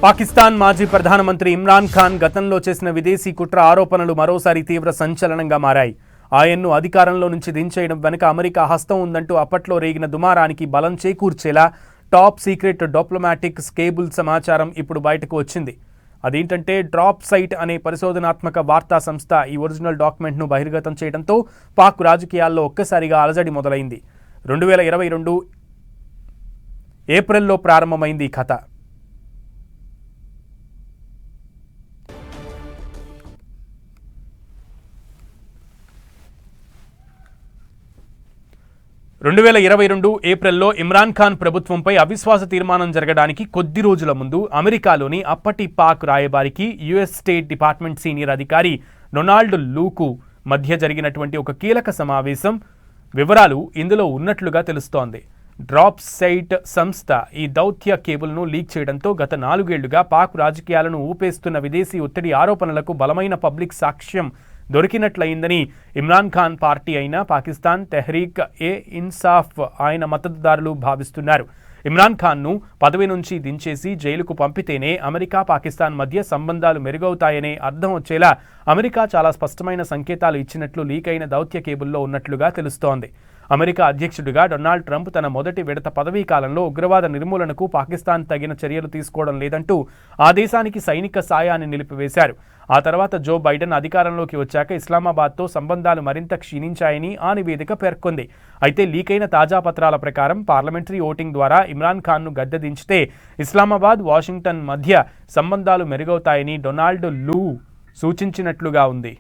పాకిస్తాన్ మాజీ ప్రధానమంత్రి ఇమ్రాన్ ఖాన్ గతంలో చేసిన విదేశీ కుట్ర ఆరోపణలు మరోసారి తీవ్ర సంచలనంగా మారాయి. ఆయన్ను అధికారంలో నుంచి దించేయడం వెనుక అమెరికా హస్తం ఉందంటూ అప్పట్లో రేగిన దుమారానికి బలం చేకూర్చేలా టాప్ సీక్రెట్ డిప్లొమాటిక్ కేబుల్ సమాచారం ఇప్పుడు బయటకు వచ్చింది. అదేంటంటే డ్రాప్ సైట్ అనే పరిశోధనాత్మక వార్తా సంస్థ ఈ ఒరిజినల్ డాక్యుమెంట్ను బహిర్గతం చేయడంతో పాక్ రాజకీయాల్లో ఒక్కసారిగా అలజడి మొదలైంది. 2022 ఏప్రిల్లో ప్రారంభమైంది ఈ కథ. ఏప్రిల్లో ఇమ్రాన్ ఖాన్ ప్రభుత్వంపై అవిశ్వాస తీర్మానం జరగడానికి కొద్ది రోజుల ముందు అమెరికాలోని అప్పటి పాక్ రాయబారికి యుఎస్ స్టేట్ డిపార్ట్మెంట్ సీనియర్ అధికారి డొనాల్డ్ లూకు మధ్య జరిగినటువంటి ఒక కీలక సమావేశం వివరాలు ఇందులో ఉన్నట్లుగా తెలుస్తోంది. డ్రాప్ సైట్ సంస్థ ఈ దౌత్య కేబుల్ను లీక్ చేయడంతో గత 4 ఏళ్లుగా పాక్ రాజకీయాలను ఊపేస్తున్న విదేశీ ఒత్తిడి ఆరోపణలకు బలమైన పబ్లిక్ సాక్ష్యం దొరికినట్లయిందని ఇమ్రాన్ ఖాన్ పార్టీ అయిన పాకిస్తాన్ తెహ్రీక్ ఏ ఇన్సాఫ్ ఆయన మద్దతుదారులు భావిస్తున్నారు. ఇమ్రాన్ ఖాన్ను పదవి నుంచి దించేసి జైలుకు పంపితేనే అమెరికా పాకిస్తాన్ మధ్య సంబంధాలు మెరుగవుతాయనే అర్థం వచ్చేలా అమెరికా చాలా స్పష్టమైన సంకేతాలు ఇచ్చినట్లు లీక్ అయిన దౌత్య కేబుల్లో ఉన్నట్లుగా తెలుస్తోంది. అమెరికా అధ్యక్షుడిగా డొనాల్డ్ ట్రంప్ తన మొదటి విడత పదవీ కాలంలో ఉగ్రవాద నిర్మూలనకు పాకిస్తాన్ తగిన చర్యలు తీసుకోవడం లేదంటూ ఆ దేశానికి సైనిక సాయాన్ని నిలిపివేశారు. ఆ తర్వాత జో బైడెన్ అధికారంలోకి వచ్చాక ఇస్లామాబాద్తో సంబంధాలు మరింత క్షీణించాయని ఆ నివేదిక పేర్కొంది. అయితే లీకైన తాజా పత్రాల ప్రకారం పార్లమెంటరీ ఓటింగ్ ద్వారా ఇమ్రాన్ ఖాన్ను గద్దె దించితే ఇస్లామాబాద్, వాషింగ్టన్ మధ్య సంబంధాలు మెరుగవుతాయని డొనాల్డ్ లూ సూచించినట్లుగా ఉంది.